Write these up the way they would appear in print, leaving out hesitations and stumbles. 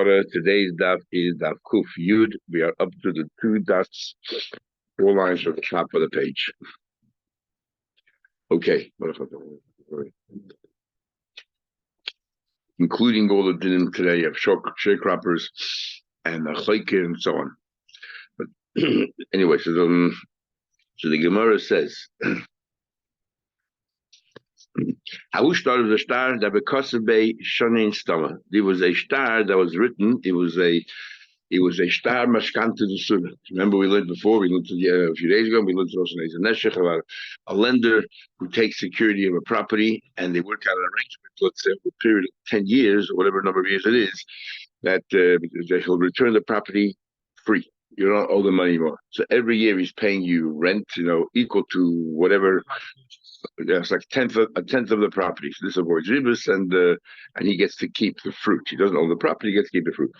Today's daf is daf kuf yud. We are up to the two dots, 4 lines from the top of the page. Okay. Including all the dinim today of sharecroppers and chaykin and so on. But anyway, so the Gemara says, "How started the star that because of a shanin stama? There was a star that was written. It was a star mashkanta the sunnah. Remember we learned before. We learned a few days ago. We learned also neshech about a lender who takes security of a property and they work out an arrangement. Let's say for a period of 10 years or whatever number of years it is, that he'll return the property free. You don't owe the money anymore. So every year he's paying you rent, equal to whatever. It's like a tenth of the property. So this avoids ribus, and he gets to keep the fruit. He doesn't own the property; he gets to keep the fruit.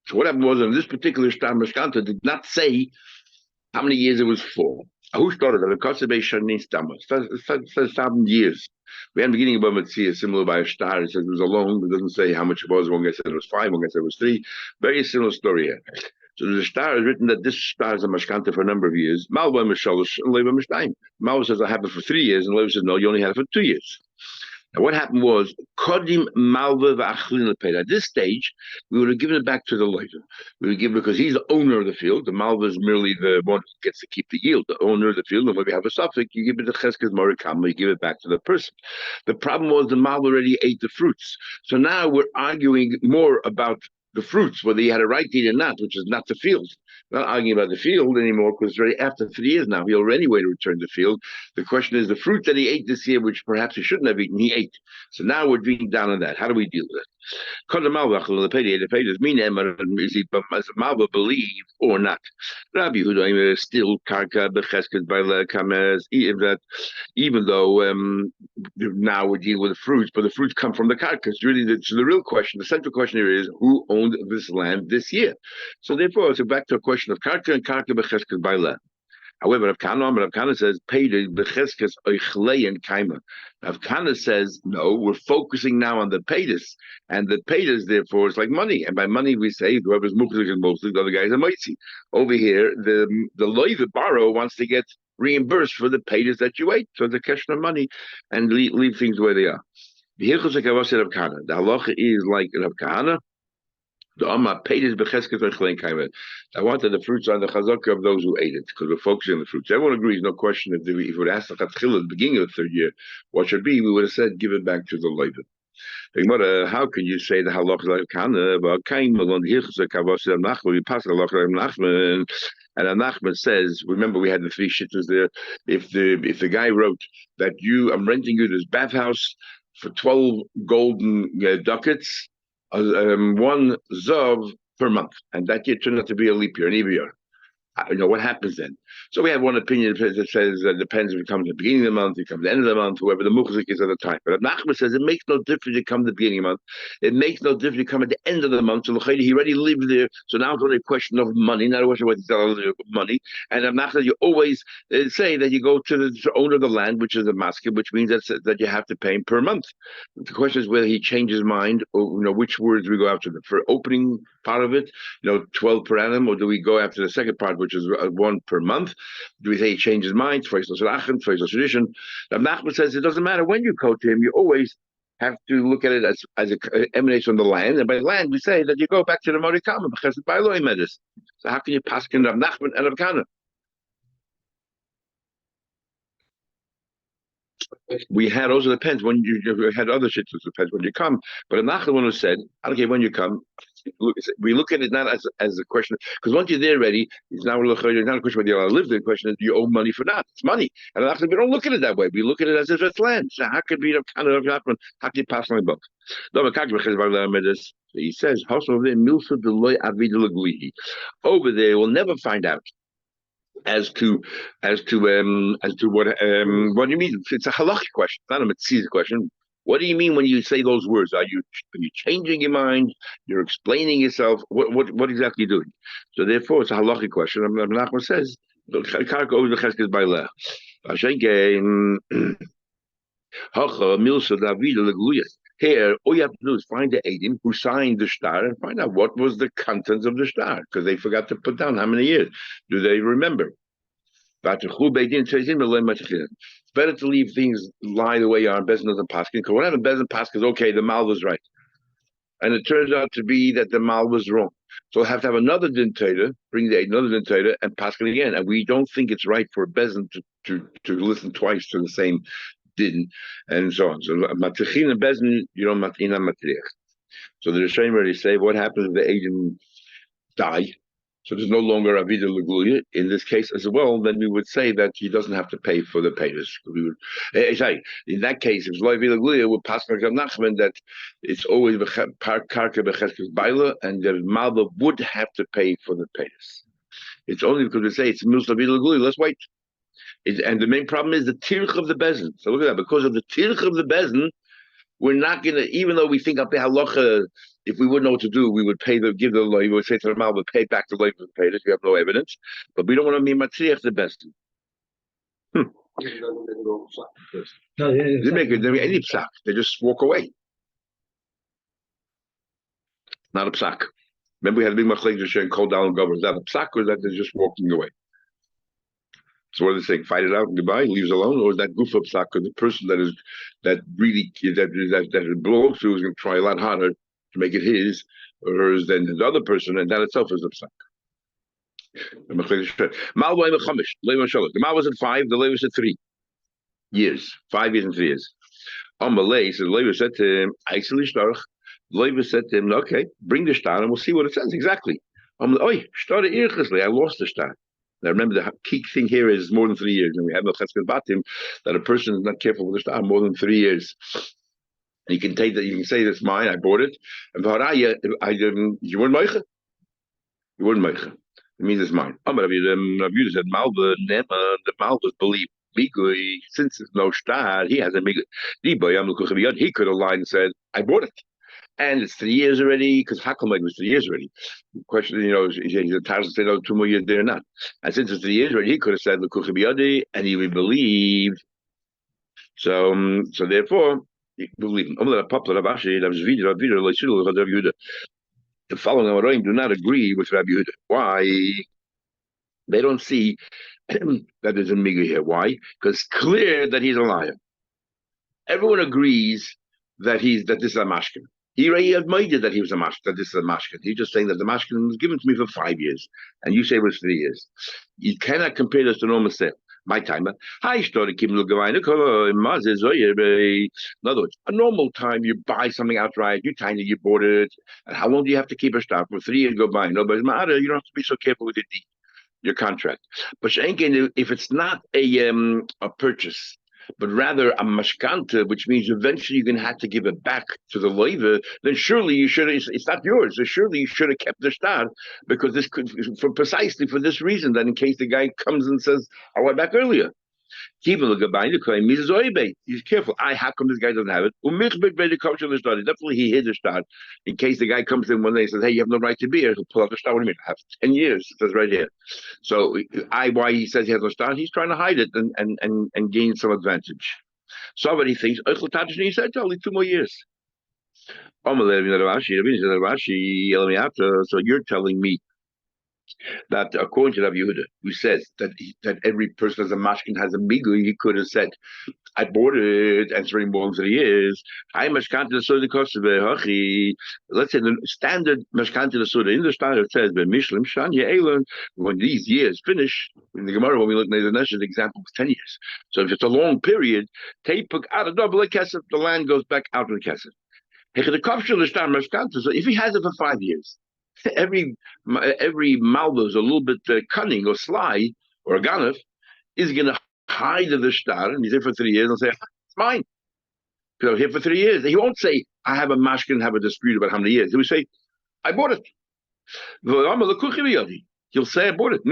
So what happened was, in this particular star mashkanta did not say how many years it was for. Who started it? Because of it says 7 years. We had the beginning of Bava Metzia similar by a star. It says it was a loan. It doesn't say how much it was. One guy said it was 5. One guy said it was 3. Very similar story here. So the star is written that this star is a mashkanta for a number of years. Malva Mishalosh and Leva Mishtayim. Malva says I have it for 3 years, and Leva says no, you only have it for 2 years. And what happened was, Kodim Malva v'Achlin paid. At this stage, we would have given it back to the Leva. We would give it because he's the owner of the field. The Malva is merely the one who gets to keep the yield. The owner of the field, and when we have a suffix, you give it to Cheskes Morikama, you give it back to the person. The problem was the Malva already ate the fruits. So now we're arguing more about the fruits, whether he had a right to eat or not, which is not the field. We're not arguing about the field anymore because already after 3 years now, he'll anyway return the field. The question is the fruit that he ate this year, which perhaps he shouldn't have eaten, he ate. So now we're drinking down on that. How do we deal with it? Does Malva believe or not? Rabbi Yehuda still karka becheskes by kames, even though now we're dealing with the fruits, but the fruits come from the karka. Really, the real question, the central question here is who owned this land this year. So therefore, it's back to a question of karka and karka becheskes by land. However, Rav Kahana says, "Paid becheskes oichlei and kaima." Rav Kahana says, "No, we're focusing now on the paydas, and the paydas, therefore, is like money. And by money, we say whoever's muchzik and mostly the other guy is a mitzi. Over here, the loy, the borrower, wants to get reimbursed for the paydas that you ate. So it's a question of money, and leave things where they are. The halacha is like Rav Kahana. I wanted the fruits on the chazaka of those who ate it, because we're focusing on the fruits. Everyone agrees, no question. If we would ask the chatchila at the beginning of the 3rd year, what should be, we would have said, give it back to the leivin. How can you say the halach like Kana about Kain Malon Hirchse Kavos Nachman? We pass the halach Nachman, and Nachman says, remember we had the 3 shittas there. If the guy wrote that I'm renting you this bathhouse for 12 golden ducats. 1 zav per month, and that year turned out to be a leap year, an even year. What happens then? So we have one opinion that says that it depends if it comes at the beginning of the month, it comes at the end of the month, whoever the muchzik is at the time. But Nachman says it makes no difference to come at the beginning of the month. It makes no difference to come at the end of the month. So he already lived there. So now it's only a question of money, not a question of money. And Nachman, you always say that you go to the owner of the land, which is a masker, which means that you have to pay him per month. The question is whether he changes his mind, or which words we go after. For opening part of it, 12 per annum, or do we go after the second part, which is 1 per month? Do we say he changed his mind? Tradition. Rav Nachman says it doesn't matter when you quote him. You always have to look at it as it emanates from the land, and by land we say that you go back to the Morikama because by law he made this. So how can you pass in Rav Nachman and Rav Kahana? We had also depends when you had other shit. It depends when you come. But Nachman one who said, I don't care when you come. We look at it not as a question, because once you're there ready, it's not a question whether you live there. The question is, do you owe money for that? It's money, and we don't look at it that way. We look at it as if it's land. So how could be kind of Nachman? How can you pass on both? He says, over there, we'll never find out as to what do you mean? It's a halachic question, not a mitzvah question. What do you mean when you say those words? Are you changing your mind? You're explaining yourself. What exactly are you doing? So therefore, it's a halachic question. Nachman says, "Karka over the cheskes by leh." Here, all you have to do is find the Adim who signed the shtar and find out what was the contents of the shtar, because they forgot to put down how many years. Do they remember? It's better to leave things lie the way you are in Bezin and Paskin, because what happened Bezin Paskin is okay, the Mal was right. And it turns out to be that the Mal was wrong. So we'll have to have another dentator, bring another dentator, and Paskin again. And we don't think it's right for Bezin to listen twice to the same din, and so on. So Matrichin and Bezin, you don't Matrina Matriach. So the Rishonim already say, what happens if the agent die? So there's no longer Avida Lugulia. In this case as well, then we would say that he doesn't have to pay for the payers. We would say, in that case, if it's Avida Lugulia, we'll pass Rav Nachman that it's always Karka Becheskes Baila, and the Malva would have to pay for the payers. It's only because we say it's Milus Avida Lugulia, let's wait. And the main problem is the tirch of the bezin. So look at that. Because of the tirch of the bezin, we're not going to, even though we think up the halacha, if we wouldn't know what to do, we would give the law. We would say to the mal, we'll pay back the law for the pay if you have no evidence. But we don't want to be matriach the bezin. They make any psak. They just walk away. Not a psak. Remember, we had a big machlek and called down governors. Is that a psak or is that they're just walking away? So what are they saying? Fight it out and goodbye, leaves alone, or is that goof up psak? Because the person that belongs to is going to try a lot harder to make it his or hers than the other person, and that itself is a psak. The mal was at 5, the lay was at 3 years, 5 years and 3 years. On Malay, so the lay said to him, the lay said to him, okay, bring the star and we'll see what it says exactly. I lost the star. Now remember, the key thing here is more than 3 years, and we have a chesed batim that a person is not careful with the star more than 3 years. And you can take that, you can say that's mine, I bought it, and you weren't meicha. You weren't meicha. It means it's mine. Rav Yehuda said, the Malvas believe migui, since there's no star, he has a migui. He could have lied and said, I bought it. And it's 3 years already, because Hakameg was 3 years already. The question, is the Taz say, no, 2 more years there or not. And since it's 3 years already, he could have said, and he would believe. So therefore, he believe him. The following Amoraim do not agree with Rabbi Yehuda. Why? They don't see that there's a migu here. Why? Because it's clear that he's a liar. Everyone agrees that this is a mashkin. He already admitted that he was that this is a mashkin. He's just saying that the mashkin was given to me for 5 years, and you say it was 3 years. You cannot compare this to normal sale. My timer. In other words, a normal time you buy something outright, you bought it, and how long do you have to keep a stock? For 3 years go by. Nobody's matter. You don't have to be so careful with your contract. But if it's not a purchase, but rather a mashkanta, which means eventually you're going to have to give it back to the loiva, then surely you should. It's not yours. So surely you should have kept the star, because this could, precisely for this reason, that in case the guy comes and says, "I went back earlier." He's careful. How come this guy doesn't have it? Definitely he hid the star. In case the guy comes in one day and says, "Hey, you have no right to be here," he'll pull out the star. What do you mean? I have 10 years. It says right here. So why he says he has no star? He's trying to hide it and gain some advantage. Somebody thinks, he said only 2 more years. So you're telling me that according to Rabbi Yehuda, who says that every person as a mashkin has a migu, he could have said, I bought it, and it's already more than 3 years. I mashkanta the soda cost of let's say the standard mashkanta the soda in the standard says, "But Mishlim Shanya Elon." When these years finish, in the Gemara, when we look at the Nesh, the example was 10 years. So if it's a long period, take out a double kesef, the land goes back out of the kesef. So if he has it for 5 years, every malva is a little bit cunning or sly or a ganef is going to hide the star, and he's here for 3 years and say, it's mine. Because I'm here for 3 years. He won't say, I have a mashkin, have a dispute about how many years. He will say, I bought it. He'll say, I bought it.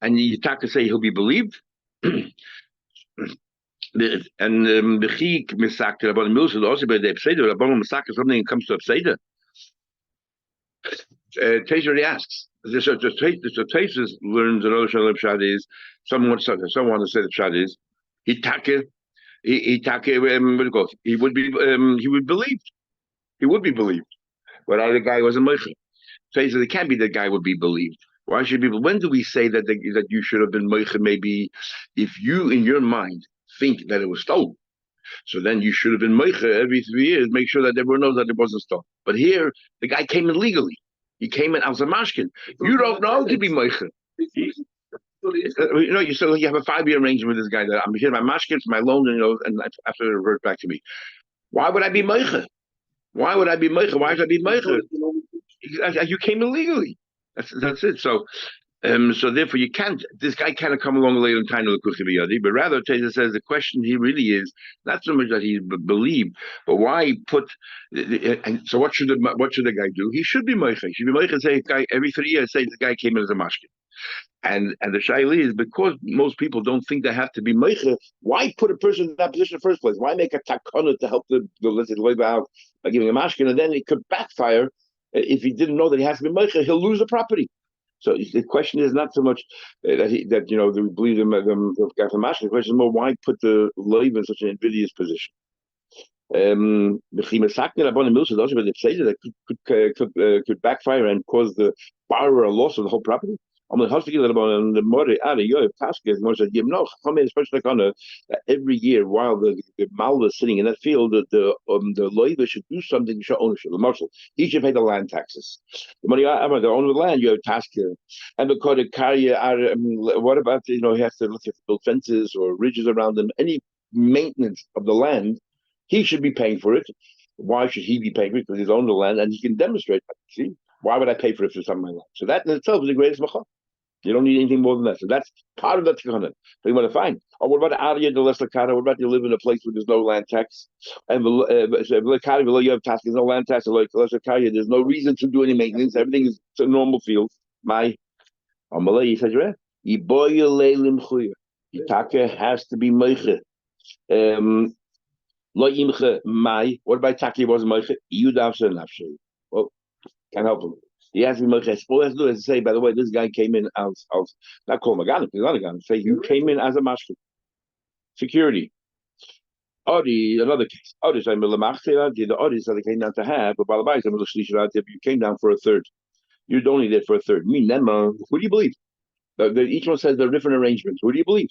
And the Taka say he'll be believed. And the Chik misakter about the Milsa also by the Epseda, about Masaka, something that comes to Epseda. Taser asks. The Taser learns another Shalom Shad is someone to say the Shad is Hitake. what do you call it? He would believe. He would be believed. But the guy wasn't Meicher. So he said it can't be the guy would be believed. Why should people? When do we say that you should have been Meicher? Maybe if you in your mind think that it was stolen, so then you should have been Meicher every 3 years. Make sure that everyone knows that it wasn't stolen. But here, the guy came in legally. He came in as a mashkin. You don't know to be Meicher. You have a 5 year arrangement with this guy that I'm here my mashkin for my loan, and after it revert back to me. Why would I be Meicher? Why would I be Meicher? Why should I be Meicher? You came illegally. That's it. So therefore you can't. This guy can't come along later in time to the but rather Taser says the question he really is not so much that he believed, but why put. And so what should the guy do? He should be Meicher. He should be Meicher and say guy every 3 years say the guy came in as a mashkin. And the shaili is because most people don't think they have to be meicher. Why put a person in that position in the first place? Why make a takana to help the let's say the out by giving a mashkin, and then it could backfire if he didn't know that he has to be meicher. He'll lose the property. So the question is not so much that we believe the guy from mashkin. The question is more why put the loiv in such an invidious position. The could backfire and cause the borrower a loss of the whole property. The every year while the malva is sitting in that field, the loiva should do something to show ownership. The marshal, he should pay the land taxes. The money, the owner of the land, you have task here. And because the carrier, what about he has to build fences or ridges around them? Any maintenance of the land, he should be paying for it. Why should he be paying for it? Because he's owned the land and he can demonstrate that. See, why would I pay for it for some of my land? So that in itself is the greatest macha. You don't need anything more than that. So that's part of the tikkun. So you want to find. Oh, what about Arya the lesser kara? What about you live in a place where there's no land tax? And you have tax, there's no land tax. Like lesser kara, there's no reason to do any maintenance. Everything is a normal field. My Amalei, he said, Itaka has to be meiche. Lo imche mai. What about Taki was meiche? Yudavse nafshe. Well, can't help him. He has to be meiche. All he has to do is say, by the way, this guy came in as not called Maganim, he's not a gun. Say you came in as a mashkin. Security. Odi, another case. Odi, so the Odi said they came down to have, but Balabais, if you came down for a third, you're only there for a third. Me, Nema, who do you believe? Each one says they're different arrangements. Who do you believe?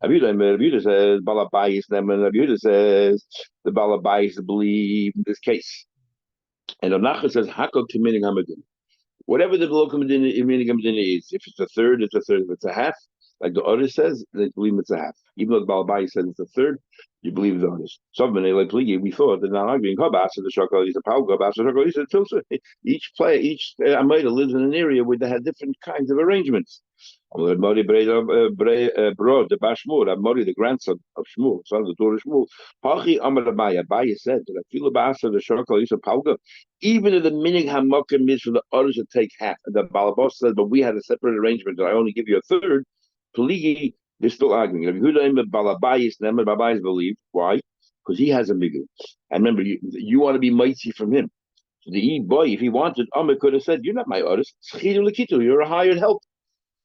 Abuda says Balabais, Nema, Abuda says the Balabais believe in this case. And Onacha says, Hakol Kiminig Hamadin. Whatever the local medina is, if it's a third, it's a third. If it's a half, like the Oris says, they believe it's a half. Even though the Balabai says it's a third, you believe the Oris. We thought that now arguing the Shakal is a Shakal is each player, each Amida lives in an area where they had different kinds of arrangements. Mori the Bashmur, Mori the grandson of Shmuel, son of the daughter of Shmuel. Hachi Amar Abaya said that I feel about the Shakal is a Palga. Even if the minig hamakim is for the others to take half, and the Balabos says, but we had a separate arrangement that I only give you a third. Peligi, they're still arguing. Balabais believe. Why? Because he has a migul. And remember, you want to be mighty from him. So the boy, if he wanted, Amr could have said, "You're not my others. You're a hired help.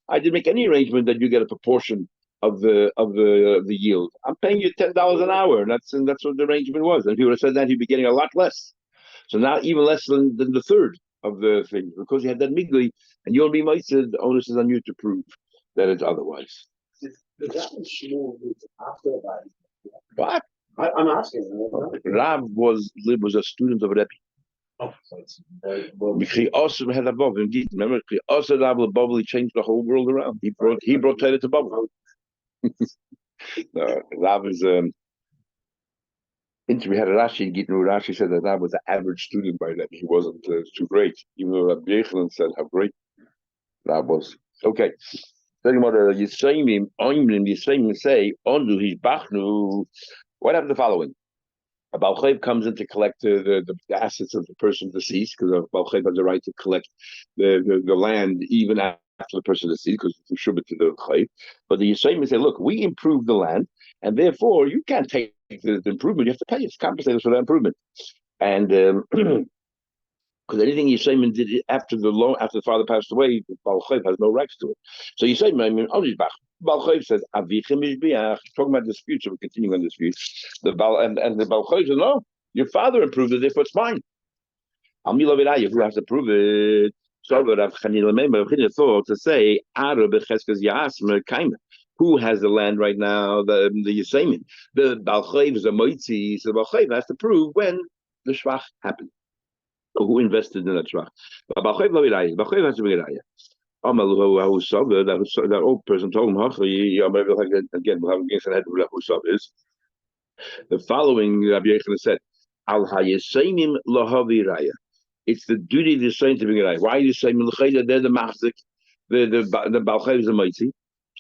I didn't make any arrangement that you get a proportion of the yield. I'm paying you $10 an hour, and that's what the arrangement was. And if he would have said that, he'd be getting a lot less. So now even less than the third of the thing, because you had that migli, and you'll be might the onus is on you to prove that it's otherwise. What? I'm asking. Rav was a student of Rebbe. Had above indeed. Remember, also Rav Bubble changed the whole world around. He brought Torah to Bubble. Rav is we had a Rashi, Rashi said that was an average student by then. He wasn't too great, even though Rabbi Yechon said how great that was. Okay. Talking about the Yisraelim say, Ondu his Bachnu. What happened the following? A Balchev comes in to collect the assets of the person deceased, because a Balchev has the right to collect the land even after the person deceased, because it's shubit to the Chav. But the Yisraelim say, look, we improved the land, and therefore you can't take the improvement, you have to pay us, compensate us for that improvement. And because anything Yisraelim did after the father passed away, the Balchev has no rights to it. So Yisraelim, Balchayv says, Avichem Mishbiach, talking about disputes, so we're continuing on disputes. The Balchayv says, no, your father approved it, therefore it's mine. Amila Viraya, who has to prove it? So Rav Chanina Meimer thought to say, who has the land right now? The Yisamin. The Balchayv is a Moitzi, so the Balchayv has to prove when the Shvach happened. So who invested in that Shvach? Balchayv lo Viraya. Balchayv has to be Viraya. That old person told him, again, we'll have against the head of Husab is the following. Rabbi Yechon said, Al Hayesemim Lahavi Raya. It's the duty of the saint to be Raya. Why are you saying they're the Mahzik, the Balchayv is the Mighty,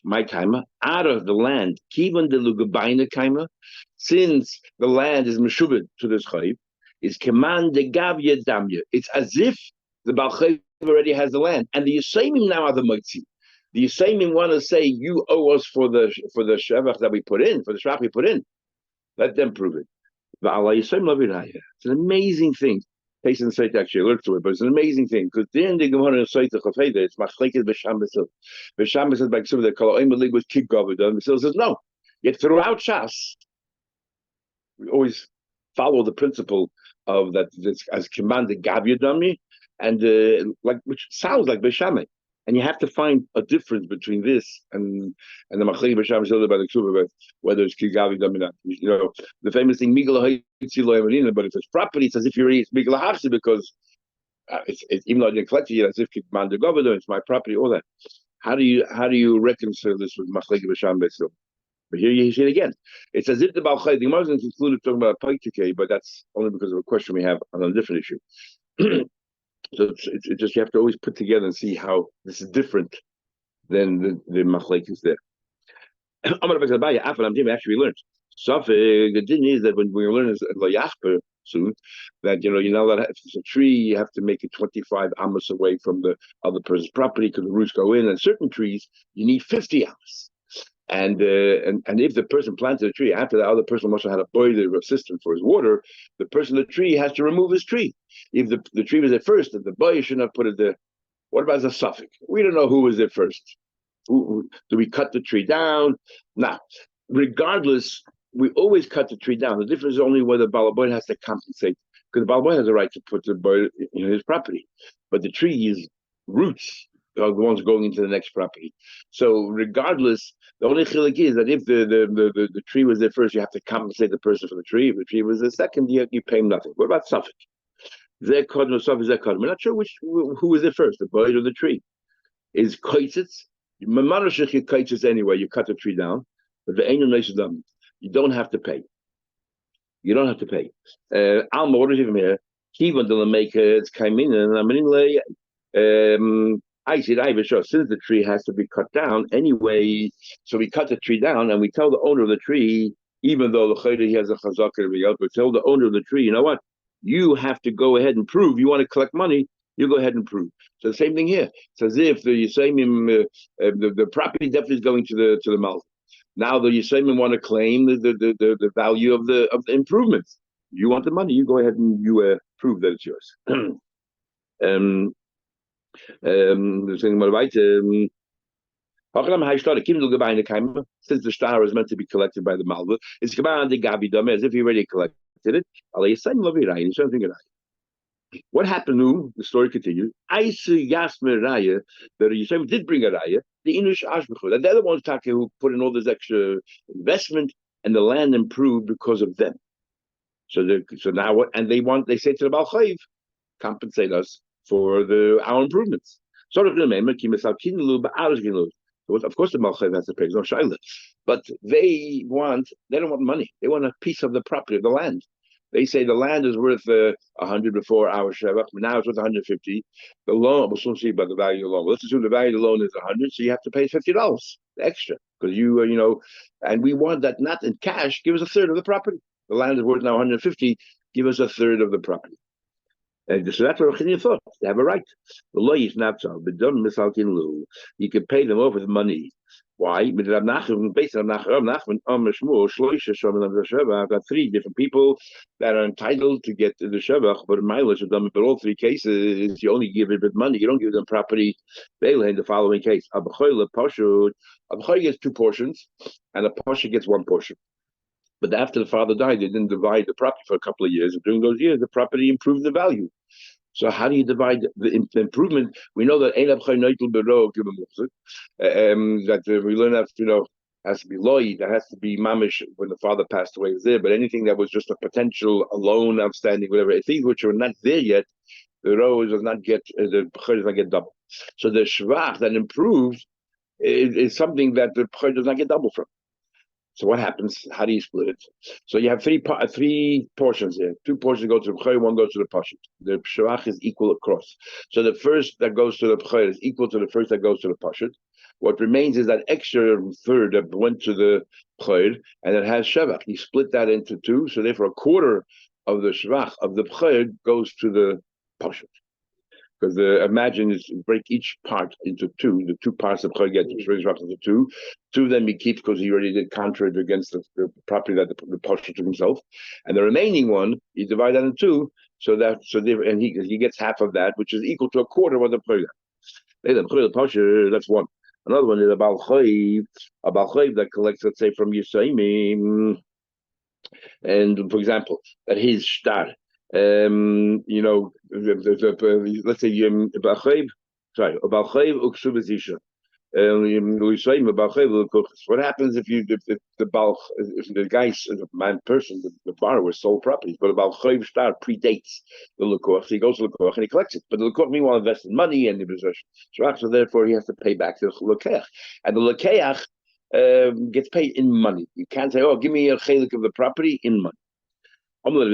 my kaima, out of the land, Kivan de Lugabaina kaima, since the land is Meshubed to this Chayv, is Keman de Gavya Damya. It's as if the Balchayv already has the land, and the Yisayim now are the Motzi. The Yisayim want to say you owe us for the shevach that we put in, for the shvach we put in. Let them prove it. It's an amazing thing. Patient and Sait actually alert to it, but it's an amazing thing because then the Gemara and Sait Chafeda, it's machlekes b'sham b'sil. B'sham b'sil by Ksuvah, they call it oim with kid gavod. B'sil says no. Yet throughout Shas, we always follow the principle of that as commanded Gavyadami. And which sounds like Beshameh, and you have to find a difference between this and the Machlei Beshameh by the Ksuba, whether it's Kigavi Dominant. The famous thing Migla Haitzi Lo Yamarina, but if it's property, it's as if you're it's Migla Hachsi because it's even though I didn't collect it, as if Kikman de Governor, it's my property, all that. How do you reconcile this with Machlei Beshameh? But here you see it again. It's as if the Balchai, the Gemara is included talking about Paitike, but that's only because of a question we have on a different issue. So it's just you have to always put together and see how this is different than the machlekes there. Actually, we learned. The thing is that when we learn soon, that you're not allowed. If it's a tree, you have to make it 25 amos away from the other person's property because the roots go in. And certain trees, you need 50 amos. And if the person planted a tree after the other person must have had a boiler system for his water, the person in the tree has to remove his tree. If the tree was there first, then the boy shouldn't have put it there. What about the suffix? We don't know who was there first. Do we cut the tree down? Now, regardless, we always cut the tree down. The difference is only whether Balaboy has to compensate, because Balaboy has a right to put the boy in his property, but the tree's roots are the ones going into the next property. So regardless, the only chilik is that if the tree was there first, you have to compensate the person for the tree. If the tree was there second, you pay him nothing. What about suffix? We're not sure who was there first, the bird or the tree. Is koitzitz? Koitzitz anyway. You cut the tree down, but the ain't no you don't have to pay. You don't have to pay. Alma, what is even here? He wanted to make it's kaimina, and I'm in I said, since the tree has to be cut down anyway, so we cut the tree down and we tell the owner of the tree, even though the chayda he has a chazaka to be out, but tell the owner of the tree, you know what? You have to go ahead and prove. You want to collect money, you go ahead and prove. So the same thing here. It's as if the Yisaimim, the property definitely is going to the mouth. Now the Yisaimim want to claim the value of the improvements. You want the money, you go ahead and you prove that it's yours. Since the star is meant to be collected by the Malva, it's as if he already collected it. What happened? The story continues. I see Yasmer Raya that Yisrael did bring a Raya, the Inush Ashbechu. And they're the ones who put in all this extra investment, and the land improved because of them. So now what? And they say to the Baal Chayiv, compensate us for our improvements. Of course, the Malchai has to pay. There's no shaila, but they don't want money. They want a piece of the property of the land. They say the land is worth 100 before our shevach. Now it's worth 150. The loan, we'll soon see about the value of the loan. Let's assume the value of the loan is 100, so you have to pay $50 extra because and we want that not in cash. Give us a third of the property. The land is worth now 150. Give us a third of the property. And so that's what Rechini thought. They have a right. The law is not so. But don't miss out in lieu. You can pay them over the money. Why? Based on Nachman, I've got three different people that are entitled to get the Shevach, but in my list of them, but all three cases, you only give it with money. You don't give them property. In the following case, Abachoy gets two portions, and a Pasha gets one portion. But after the father died, they didn't divide the property for a couple of years. And during those years, the property improved the value. So how do you divide the improvement? We know that we learn that has to be loy, that has to be mamish when the father passed away was there. But anything that was just a potential, a loan outstanding, whatever, things which are not there yet, the row does not get the b'chor does not get double. So the shvach that improves is something that the b'chor does not get double from. So what happens? How do you split it? So you have three portions here. Two portions go to the b'chor, one goes to the pashut. The shvach is equal across. So the first that goes to the b'chor is equal to the first that goes to the pashut. What remains is that extra third that went to the b'chor, and it has shvach. You split that into two, so therefore a quarter of the shvach of the b'chor goes to the pashut. Because imagine is break each part into two. The two parts of b'chor get into two. Two of them he keeps because he already did contract against the property that the pasha took himself, and the remaining one he divide that in two. And he gets half of that, which is equal to a quarter of the b'chor. That's one. Another one is a bal chayv that collects, let's say, from Yisraimim, and for example, that his shtar. Let's say a balchayv uksubazisha. What happens if the guy's person, the borrower sold properties, but a balchayv star predates the lekoch, so he goes to the lekoch and he collects it. But the lekoch meanwhile invested money in the possession, so therefore he has to pay back the lekeach, and the lekeach gets paid in money. You can't say, "Oh, give me a chelik of the property in money." Remember the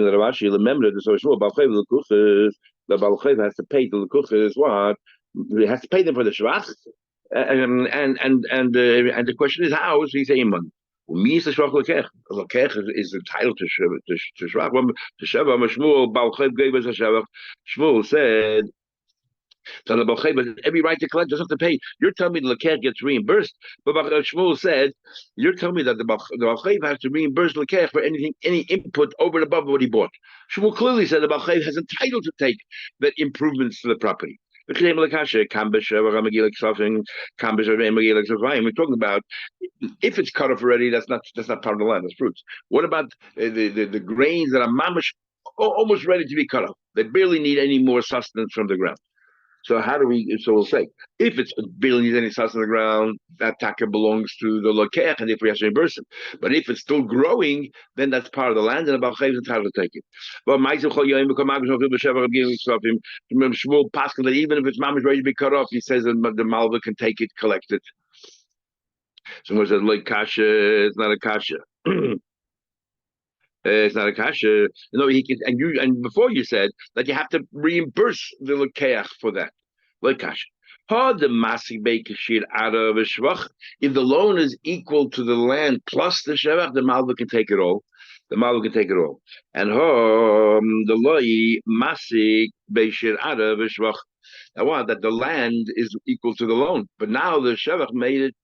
balchayv has to pay the lekuches what? He has to pay them for the shvach, and the question is how? So he say in money. Me is the shvach lekech. Lekech is entitled to shvach. To shvach, Shmuel balchayv gave us a shvach. Shmuel said. So the Balchayv has every right to collect, doesn't have to pay. You're telling me the Lekech gets reimbursed, but Shmuel said, you're telling me that the Balchayv has to reimburse Lekech for any input over and above what he bought. Shmuel clearly said the Balchayv has entitled to take the improvements to the property. We're talking about if it's cut off already, that's not part of the land, that's fruits. What about the grains that are mamish almost ready to be cut off? They barely need any more sustenance from the ground. So we'll say, if it's barely needs any sustenance on the ground, that taka belongs to the lokech, and therefore he has to reimburse him. But if it's still growing, then that's part of the land, and the balchayv is entitled to take it. But Shmuel Pascal that even if it's mamish ready to be cut off, he says that the malva can take it, collect it. Someone says, like kasha, it's not a kasha. It's not a kasha. No, he can, and before you said that you have to reimburse the lekeach for that. Like kasha. If the loan is equal to the land plus the shevach, the malva can take it all. The malva can take it all. And the loy masik beishir ara v'shvach. Now, that the land is equal to the loan, but now the shevach made it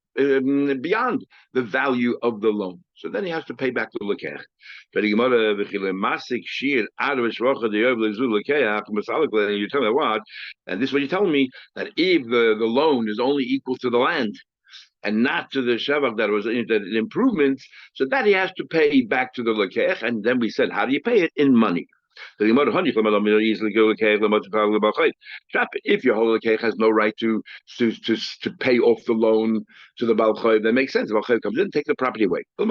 beyond the value of the loan. So then he has to pay back the lekech. You tell me what? And this is what you're telling me, that if the loan is only equal to the land and not to the shevach that was the improvements, so that he has to pay back to the lekech. And then we said, how do you pay it? In money. If your whole lekech has no right to pay off the loan to the balchayv, that makes sense. The balchayv comes in, take the property away. You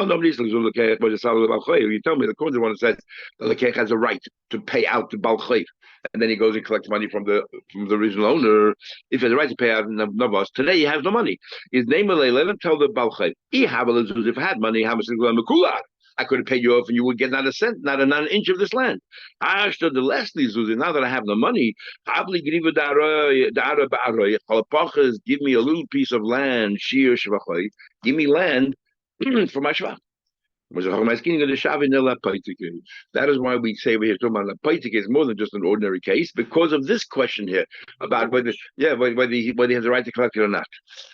tell me the court one says the lekech has a right to pay out the balchayv, and then he goes and collects money from the original owner. If he has a right to pay out Navas, today he has no money. His name let him tell the balchayv. If I had money, how much is going to I could have paid you off and you would get not a cent, not an inch of this land. I understood the lesson is now that I have the money, give me a little piece of land, give me land for my shvach. That is why we say we're here talking about Lapaitik is more than just an ordinary case because of this question here about whether he has the right to collect it or not.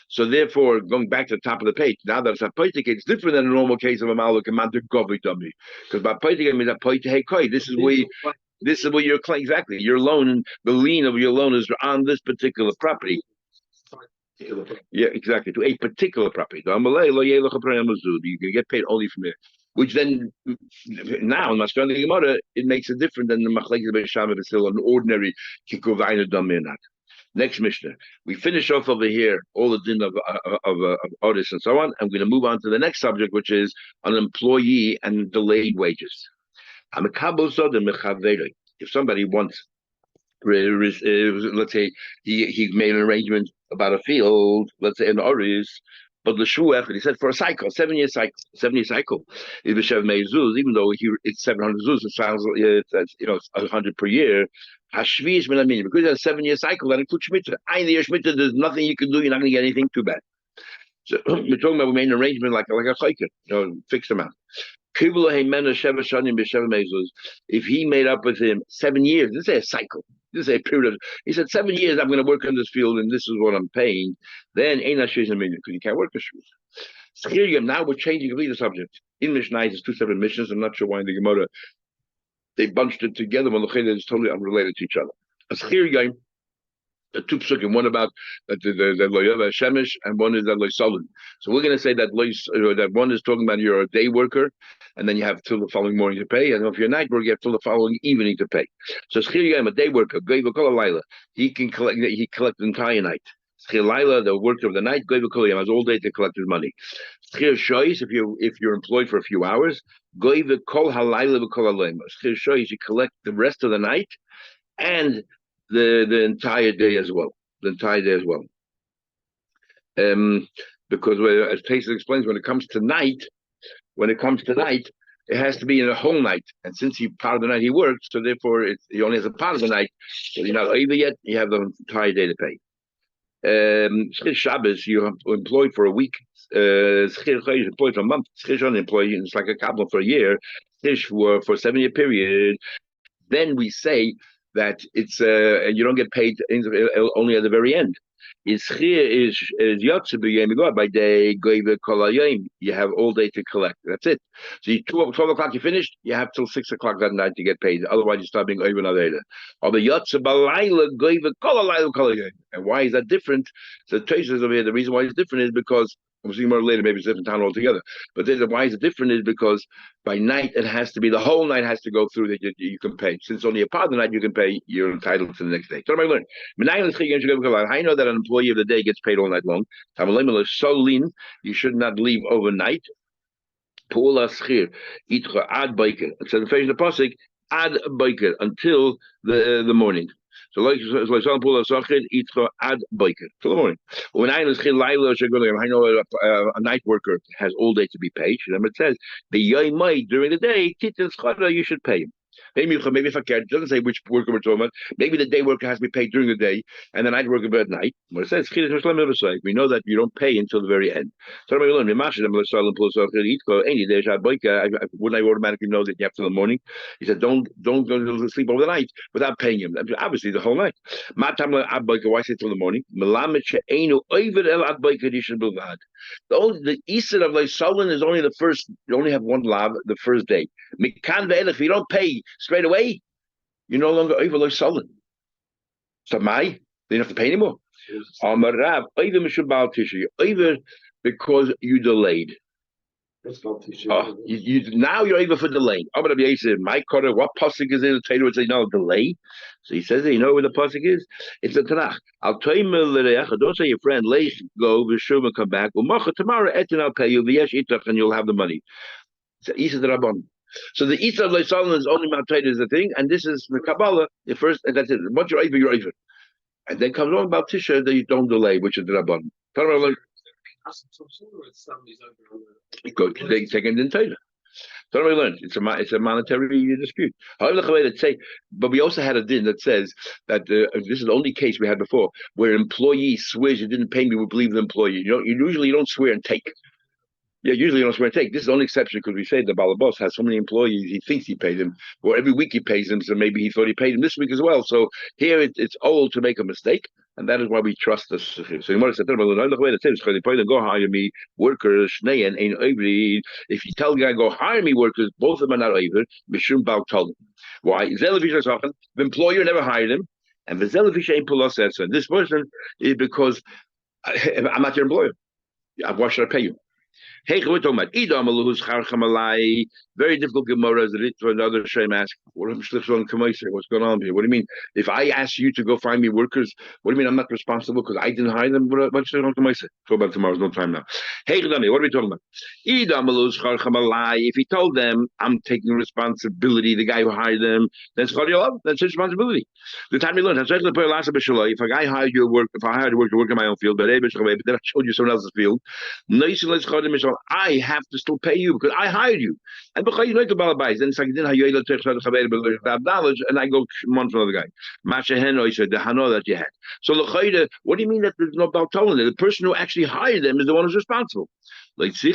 So therefore, going back to the top of the page, now that it's a Paitik, it's different than a normal case of a Maluk and Mandur Govi Dummy. Because by Paitik, I mean a Paitik Koi. This is where you're exactly your loan, the lien of your loan is on this particular property. Yeah, exactly. To a particular property. You can get paid only from there. Which then, now in Maskana Gemara, it makes it different than the Machlekes Beisham if it's still an ordinary Kikuvayna Dominat. Next Mishnah. We finish off over here all the din of artists and so on. I'm going to move on to the next subject, which is an employee and delayed wages. If somebody wants, let's say he made an arrangement about a field, let's say in Oris, but the shuach, he said for a cycle, 7-year cycle. If Shev Zuz, even though it's 700 zuz, it sounds it's 100 per year. Hashvish menamin, because it's a 7-year cycle that includes shmita. Ein year shmita, there's nothing you can do. You're not going to get anything too bad. So we're talking about we made an arrangement like a chayker, fixed amount. If he made up with him 7 years, this is a cycle. This is a period of. He said 7 years. I'm going to work in this field, and this is what I'm paying. Then ain't not because you can't work the shoes. Now we're changing completely the subject. In Mishnah, it's 2 separate missions. I'm not sure why in the Gemara they bunched it together when the Chayda is totally unrelated to each other. Two psukim, one about the loyava shemesh, and one is that loysalun. So we're going to say that that one is talking about you're a day worker, and then you have till the following morning to pay, and if you're a night worker, you have till the following evening to pay. So I'm a day worker. He can collect. He collects the entire night. The worker of the night, has all day to collect his money. If you're employed for a few hours, you collect the rest of the night and the entire day as well. Because as Taisa explains, when it comes to night, it has to be in a whole night. And since part of the night he works, so therefore he only has a part of the night. So you're not over yet, you have the entire day to pay. Shabbos, you're employed for a week. You're employed for a month. It's like a couple for a year. For a 7-year period. Then we say that it's and you don't get paid only at the very end. Is by day, you have all day to collect. That's it. So 12 o'clock you finished, you have till 6 o'clock that night to get paid. Otherwise, you start being over later. And why is that different? So Tosha over here, the reason why it's different is because we'll see more later, maybe it's a different town altogether. But why is it different is because by night it has to be the whole night has to go through that you can pay. Since only a part of the night you can pay, you're entitled to the next day. So I learned. I know that an employee of the day gets paid all night long. You should not leave overnight. So the pasuk ad biker until the morning. So like some pull ad biker till the morning. When I know a night worker has all day to be paid. Remember it says the yoymai during the day you should pay him. Maybe if I can, it doesn't say which worker we're talking about. Maybe the day worker has to be paid during the day, and the night worker at night. What it says, we know that you don't pay until the very end. So wouldn't I automatically know that you have till the morning? He said, don't go to sleep over the night without paying him. Obviously, the whole night. Why say till the morning? The Easter of Solon is only the first. You only have one lav the first day. If you don't pay straight away, you're no longer over like Solon. So they don't have to pay anymore. Either because you delayed. Now you're over for delay. My quarter, what pasuk is it? The Torah would say no delay. So he says, you know where the pasuk is? It's a Tanakh. I'll tell you, don't say your friend, late go, Vishum and come back. Tomorrow, Etin, I'll pay you, and you'll have the money. It's Isa the Rabban. So the Isa of Solomon is only Mount Torah is the thing, and this is the Kabbalah, the first, and that's it. Once you're over, you're over. And then comes on about Tisha that you don't delay, which is the Rabban. They take it in Torah. So we learned it's a monetary dispute. However, let's say, but we also had a din that says that this is the only case we had before where an employee swears you didn't pay me, we believe the employee. You usually don't swear and take. Yeah, usually you don't want to take. This is the only exception because we say the balabos has so many employees, he thinks he paid them, or every week he pays them, so maybe he thought he paid him this week as well. So here it's old to make a mistake, and that is why we trust this. So you want to say, go hire me workers, if you tell the guy, go hire me workers, both of them are not over, Mishum Bal told him. Why? The employer never hired him, and the Zelavish ain't pull us said, so this person is because I'm not your employer. Why should I pay you? Hey, we're talking about Idam Aluhus Charchamalai. Very difficult Gemara as it is for another Shem ask. What's going on here? What do you mean? If I ask you to go find me workers, what do you mean I'm not responsible because I didn't hire them? What's going on? Talk about tomorrow's no time now. Hey, what are we talking about? Idam Aluhus Charchamalai. If he told them I'm taking responsibility, the guy who hired them, that's his responsibility. The time you learn, if a guy hired you work, if I hired you to work in my own field, but then I showed you someone else's field, I have to still pay you because I hired you. And because you know the balabais, then it's like knowledge, and I go months another guy. Masha Heno said the Hano that you had. So what do you mean that there's no Baltolan? The person who actually hired them is the one who's responsible. Like he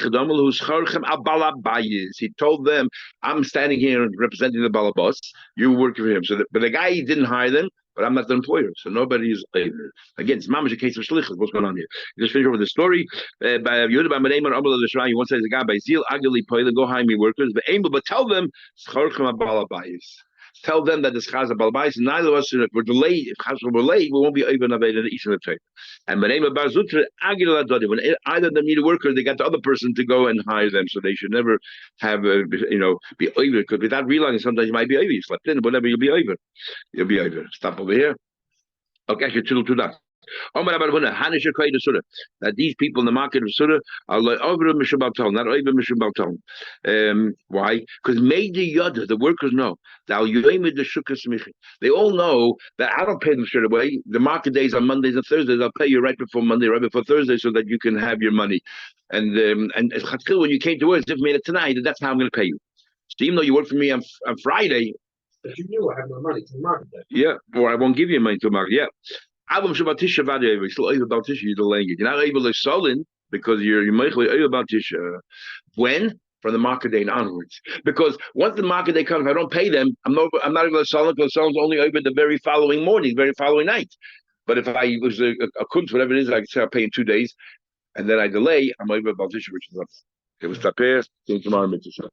told them, I'm standing here representing the balabas, you work for him. So but the guy didn't hire them, but I'm not the employer, so nobody is able. Again, it's mamish a case of shlichus. What's going on here? Just finish over the story. By Yehuda by Meneimer Abel the Shrai, he once says, "The guy by Zil Agili Poile, go hire me workers, but tell them scharchem abalabais. Tell them that the schaz abalabais. Neither of us, if we're delayed, if chas we're late, we won't be even available the Eastern trade. And Meneimer Bar Zutra Agili Ladodi. When either of them need a worker, they got the other person to go and hire them. So they should never have be over because without realizing sometimes you might be over. You slept in, whatever you'll be over. You'll be over. Stop over here. Okay, actually, to that. That these people in the market of Surah are like over Mishabalton, not over Mishabalton. Why? Because made the Yoda, the workers know. They all know that I don't pay them straight away. The market days are Mondays and Thursdays. I'll pay you right before Monday, right before Thursday, so that you can have your money. And when you came to work, if you made it tonight, that's how I'm going to pay you. So even though you work for me on Friday, but you knew I have no money to the market day. Yeah, or I won't give you money to the market. Yeah. Album Shabbat Tisha Vadi, you're still able about Tisha, you're delaying it. You're not able to sell in because you're able about Tisha. When? From the market day onwards. Because once the market day comes, if I don't pay them, I'm not able to sell it because sell is only over the very following morning, very following night. But if I was a kunz, whatever it is, I can say I'll pay in 2 days, and then I delay, I'm able about Tisha, which is up. It was Tapir, tomorrow, Mitzvah.